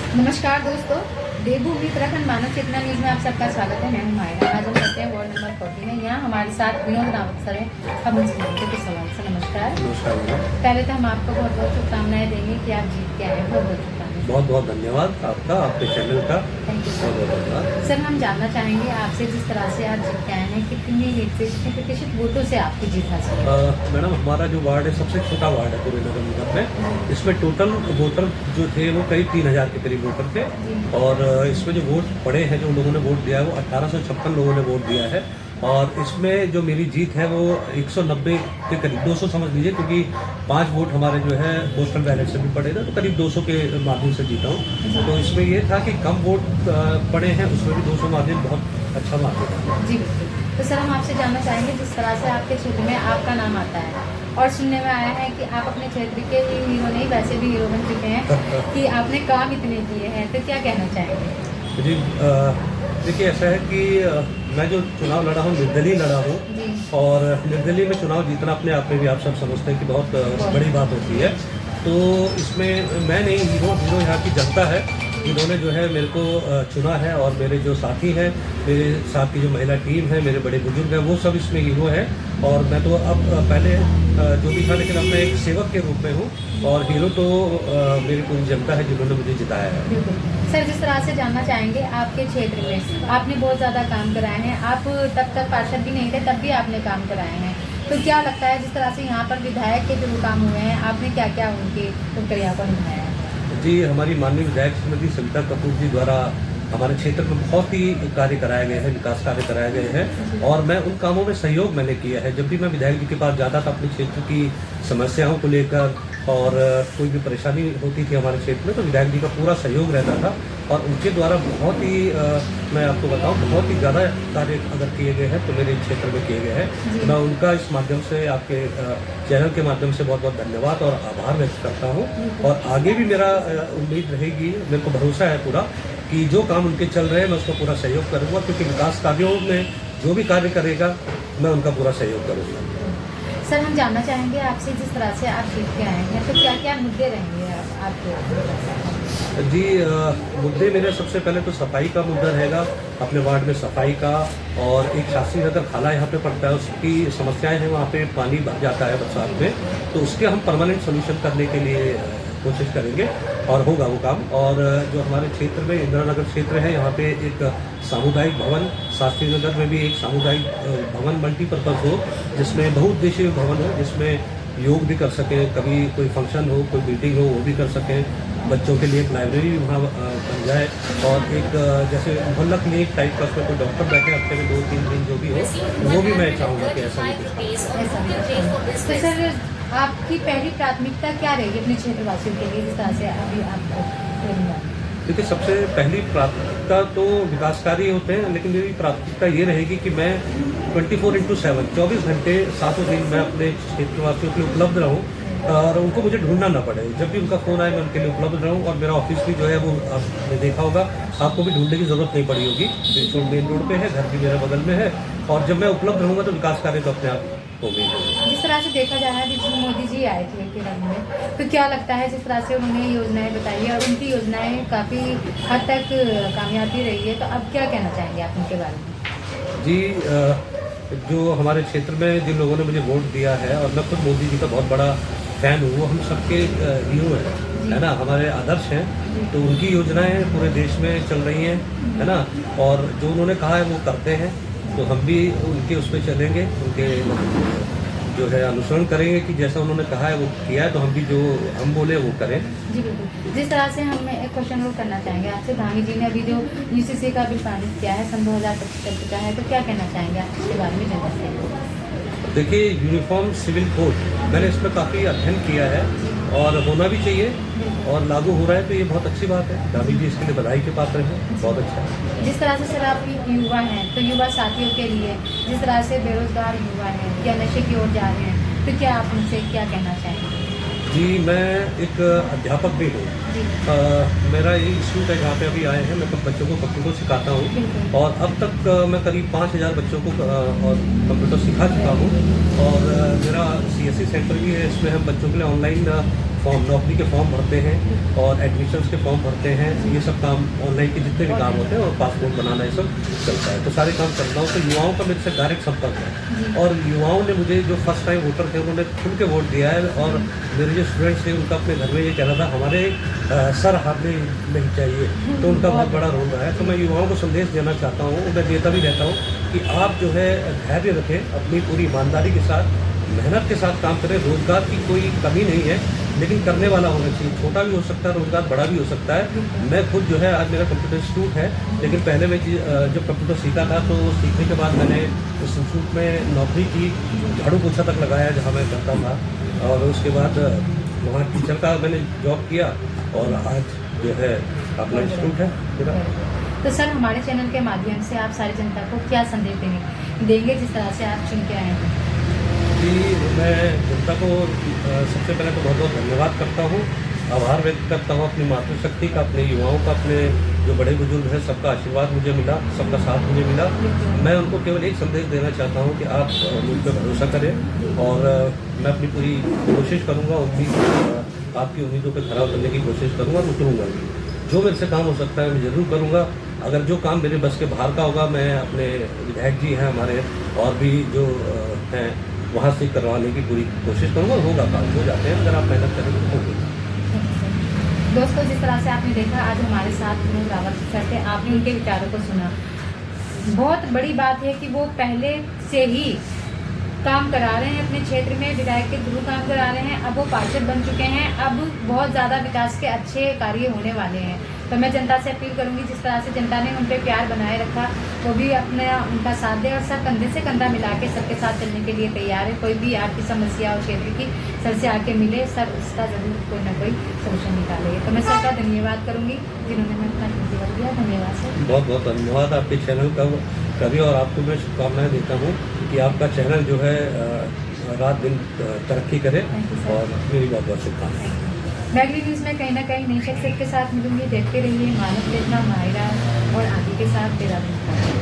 नमस्कार दोस्तों, देवभूमि उत्तराखंड मानव चेतना न्यूज में आप सबका स्वागत है। मैं हूं मायरा। आज हम करते हैं वार्ड नंबर 40 में। यहाँ हमारे साथ विनोद रावत सर हैं। हम उनसे मिलते कुछ सवाल से। नमस्कार। पहले तो हम आपको बहुत बहुत शुभकामनाएं देंगे कि आप जीत के आए। बहुत बहुत शुभकामनाएं। बहुत बहुत धन्यवाद आपका, आपके चैनल का। थैंक यू बहुत बहुत धन्यवाद सर। हम जानना चाहेंगे आपसे, जिस तरह से आप जीत के आए हैं, कितनी प्रतिशत वोटों से आपकी जीत हासिल है? मैडम, हमारा जो वार्ड है सबसे छोटा वार्ड है पूरे नगर निगम में। इसमें टोटल वोटर जो थे वो करीब 3000 के करीब वोटर थे। और इसमें जो वोट पड़े हैं, जो लोगों ने वोट दिया है, वो 1856 लोगों ने वोट दिया है। और इसमें जो मेरी जीत है वो 190 के करीब, 200 समझ लीजिए, क्योंकि 5 वोट हमारे जो है पोस्टल बैलेट से भी पड़े थे, तो करीब 200 के माध्यम से जीता हूँ। तो इसमें ये था कि कम वोट पड़े हैं, उसमें भी 200 माध्यम बहुत अच्छा माध्यम है। जी बिल्कुल। तो सर, हम आपसे जानना चाहेंगे, जिस तरह से आपके क्षेत्र में आपका नाम आता है और सुनने में आया है कि आप अपने क्षेत्र के हीरो नहीं, वैसे भी हीरो बन चुके हैं कि आपने काम इतने किए हैं, तो क्या कहना चाहेंगे? जी, देखिए, ऐसा है कि मैं जो चुनाव लड़ा हूँ निर्दलीय लड़ा हूँ। और निर्दलीय में चुनाव जीतना अपने आप में भी आप सब समझते हैं कि बहुत बड़ी बात होती है। तो इसमें मैं नहीं हीरो यहाँ की जनता है जिन्होंने जो है मेरे को चुना है। और मेरे जो साथी हैं, मेरे साथ की जो महिला टीम है, मेरे बड़े बुजुर्ग हैं, वो सब इसमें हीरो हैं। और मैं तो अब पहले जो भी था, लेकिन अब मैं एक सेवक के रूप में हूँ। और हीरो तो मेरी पूरी जनता है जिन्होंने मुझे जिताया है। सर, जिस तरह से जानना चाहेंगे, आपके क्षेत्र में आपने बहुत ज़्यादा काम कराए हैं। आप तब तक पार्षद भी नहीं थे, तब भी आपने काम कराए हैं। तो क्या लगता है, जिस तरह से यहाँ पर विधायक के जो काम हुए हैं, आपने क्या क्या उनकी प्रक्रिया को निभाया है? जी, हमारी माननीय विधायक श्रीमती सविता कपूर जी द्वारा हमारे क्षेत्र में बहुत ही कार्य कराए गए हैं, विकास कार्य कराए गए हैं। और मैं उन कामों में सहयोग मैंने किया है। जब भी मैं विधायक जी के पास जाता था अपने क्षेत्र की समस्याओं को लेकर और कोई भी परेशानी होती थी हमारे क्षेत्र में, तो विधायक जी का पूरा सहयोग रहता था। और उनके द्वारा बहुत ही मैं आपको बताऊं, बहुत ही ज़्यादा कार्य अगर किए गए हैं तो मेरे क्षेत्र में किए गए हैं। मैं उनका इस माध्यम से, आपके चैनल के माध्यम से बहुत बहुत धन्यवाद और आभार व्यक्त करता हूं। और आगे भी मेरा उम्मीद रहेगी, मेरे को भरोसा है पूरा कि जो काम उनके चल रहे हैं मैं उसका पूरा सहयोग करूँगा, क्योंकि विकास कार्यों में जो भी कार्य करेगा मैं उनका पूरा सहयोग करूँगा। सर, हम जानना चाहेंगे आपसे, जिस तरह से आप जीत के आए हैं, तो क्या क्या मुद्दे रहेंगे आपके? जी, मुद्दे मेरे सबसे पहले तो सफाई का मुद्दा रहेगा, अपने वार्ड में सफाई का। और एक शास्त्री नगर खाला यहाँ पे पड़ता है, उसकी समस्याएं हैं, वहाँ पे पानी भर जाता है बरसात में, तो उसके हम परमानेंट सोल्यूशन करने के लिए कोशिश करेंगे और होगा वो काम। और जो हमारे क्षेत्र में इंदिरा नगर क्षेत्र है, यहाँ पे एक सामुदायिक भवन, शास्त्री नगर में भी एक सामुदायिक भवन मल्टीपर्पज़ हो, जिसमें बहुउद्देशीय भवन हो, जिसमें योग भी कर सकें, कभी कोई फंक्शन हो, कोई मीटिंग हो, वो भी कर सकें। बच्चों के लिए एक लाइब्रेरी भी वहाँ बन जाए। और एक जैसे मोहल्ला क्लिनिक टाइप का, उसमें कोई डॉक्टर बैठे हफ्ते में 2-3 दिन जो भी हो, वो भी मैं चाहूँगा कि ऐसा भी कुछ। तो सर, आपकी पहली प्राथमिकता क्या रहेगी अपने क्षेत्रवासियों के लिए, जिस तरह से अभी आपको? देखिए, सबसे पहली प्राथमिकता तो विकास कार्य होते हैं, लेकिन मेरी प्राथमिकता ये रहेगी कि मैं 24/7 24 घंटे 7 दिन मैं अपने क्षेत्रवासियों के लिए उपलब्ध रहूं और उनको मुझे ढूंढना ना पड़े। जब भी उनका फ़ोन आए मैं उनके लिए उपलब्ध रहूं। और मेरा ऑफिस भी जो है वो आपने देखा होगा, आपको भी ढूंढने की ज़रूरत नहीं पड़ी होगी, बिल्कुल मेन रोड पे है, घर भी मेरे बगल में है। और जब मैं उपलब्ध रहूँगा तो विकास कार्य तो अपने आप होंगे। जिस तरह से देखा जा रहा है कि मोदी जी आए थे केरल में, तो क्या लगता है, जिस तरह से उन्होंने योजनाएं बताई है और उनकी योजनाएं काफ़ी हद तक कामयाबी रही है, तो अब क्या कहना चाहेंगे आप उनके बारे में? जी, जो हमारे क्षेत्र में जिन लोगों ने मुझे वोट दिया है, और मैं खुद मोदी जी का बहुत बड़ा फैन हूँ, वो हम सबके हीरो हैं, है ना, हमारे आदर्श हैं। तो उनकी योजनाएं पूरे देश में चल रही हैं, है ना। और जो उन्होंने कहा है वो करते हैं, तो हम भी उनके उस पर चलेंगे, उनके जो है अनुसरण करेंगे कि जैसा उन्होंने कहा है वो किया है, तो हम भी जो हम बोले वो करें। जी बिल्कुल। जिस तरह से हम एक क्वेश्चन और करना चाहेंगे आपसे, धामी जी ने अभी जो यूसीसी का बिल पारित किया है, सन 2025 कर चुका है, तो क्या कहना चाहेंगे आप इसके बारे में जनता से? देखिए, यूनिफॉर्म सिविल कोड मैंने इसमें काफ़ी अध्ययन किया है और होना भी चाहिए, और लागू हो रहा है, तो ये बहुत अच्छी बात है। दादी जी इसके लिए बधाई के पात्र हैं, बहुत अच्छा है। जिस तरह से सर आप युवा हैं, तो युवा साथियों के लिए, जिस तरह से बेरोजगार युवा हैं या नशे की ओर जा रहे हैं, तो क्या आप उनसे क्या कहना चाहेंगे? जी, मैं एक अध्यापक भी हूँ। मेरा ये इंस्टीट्यूट है जहाँ पे अभी आए हैं, मैं बच्चों को कंप्यूटर सिखाता हूँ। और अब तक मैं करीब 5000 बच्चों को और कंप्यूटर सिखा चुका हूँ। और मेरा CSC सेंटर भी है, इसमें हम बच्चों के लिए ऑनलाइन फॉर्म, नौकरी के फॉर्म भरते हैं और एडमिशन्स के फॉर्म भरते हैं। ये सब काम ऑनलाइन के जितने भी काम होते हैं और पासपोर्ट बनाना ये सब चलता है, तो सारे काम करता हूँ। तो युवाओं का मेरे से डायरेक्ट संपर्क है और युवाओं ने मुझे जो फर्स्ट टाइम वोटर थे उन्होंने खुल के वोट दिया है। और मेरे जो स्टूडेंट्स थे उनका अपने घर में ये कहना था हमारे सर हारने नहीं चाहिए, तो उनका बहुत बड़ा रोल रहा है। तो मैं युवाओं को संदेश देना चाहता हूँ, मैं देता भी रहता हूँ कि आप जो है धैर्य रखें, अपनी पूरी ईमानदारी के साथ मेहनत के साथ काम करें। रोजगार की कोई कमी नहीं है, लेकिन करने वाला होना चाहिए। छोटा भी हो सकता है रोजगार, बड़ा भी हो सकता है। मैं खुद जो है आज मेरा कंप्यूटर इंस्टीट्यूट है, लेकिन पहले मैं जब कंप्यूटर सीखा था तो सीखने के बाद मैंने उस इंस्टीट्यूट में नौकरी की, झाड़ू पोछा तक लगाया जहाँ मैं करता था, और उसके बाद वहाँ टीचर का मैंने जॉब किया और आज जो है अपना इंस्टीट्यूट है मेरा। तो सर हमारे चैनल के माध्यम से आप सारी जनता को क्या संदेश देंगे जिस तरह से आप चुन के आए हैं? जी, मैं जनता को सबसे पहले तो बहुत बहुत धन्यवाद करता हूँ, आभार व्यक्त करता हूँ अपनी मातृशक्ति का, अपने युवाओं का, अपने जो बड़े बुजुर्ग हैं सबका आशीर्वाद मुझे मिला, सबका साथ मुझे मिला। मैं उनको केवल एक संदेश देना चाहता हूँ कि आप मुझ पर भरोसा करें और मैं अपनी पूरी कोशिश करूँगा, आपकी उम्मीदों पर खरा उतरने की कोशिश करूँगा, उतरूँगा भी। जो मेरे से काम हो सकता है मैं ज़रूर करूँगा। अगर जो काम मेरे बस के बाहर का होगा, मैं अपने विधायक जी हैं हमारे और भी जो हैं वहाँ से करवाने की पूरी कोशिश करूँगा। होगा, काम हो जाते हैं, अगर आप मेहनत करेंगे तो होगा। दोस्तों, जिस तरह से आपने देखा आज हमारे साथ विनोद रावत सर थे, आपने उनके विचारों को सुना। बहुत बड़ी बात है कि वो पहले से ही काम करा रहे हैं अपने क्षेत्र में, विधायक के थ्रू काम करा रहे हैं। अब वो पार्षद बन चुके हैं, अब बहुत ज़्यादा विकास के अच्छे कार्य होने वाले हैं। तो मैं जनता से अपील करूंगी, जिस तरह से जनता ने उन पर प्यार बनाए रखा, वो भी अपना उनका साथ दे और सर कंधे से कंधा मिला के सबके साथ चलने के लिए तैयार है। कोई भी आर्थिक समस्या हो क्षेत्र की, सर से आके मिले, सर उसका जरूर कोई ना कोई सोल्यूशन निकालेंगे। तो मैं सर का धन्यवाद करूँगी जिन्होंने मैं अपना कीमती वक्त दिया। धन्यवाद सर। बहुत बहुत धन्यवाद आपके चैनल का कभी, और आपको मैं शुभकामनाएं देता हूँ कि आपका चैनल जो है रात दिन तरक्की करे और मेरी बहुत बहुत शुभकामनाएं। मैगली न्यूज़ में कहीं ना कहीं नई शख्सियत के साथ मिलूंगी। देखते रहिए मानव चेतना, माहिरा और आदि के साथ तेरा दिन।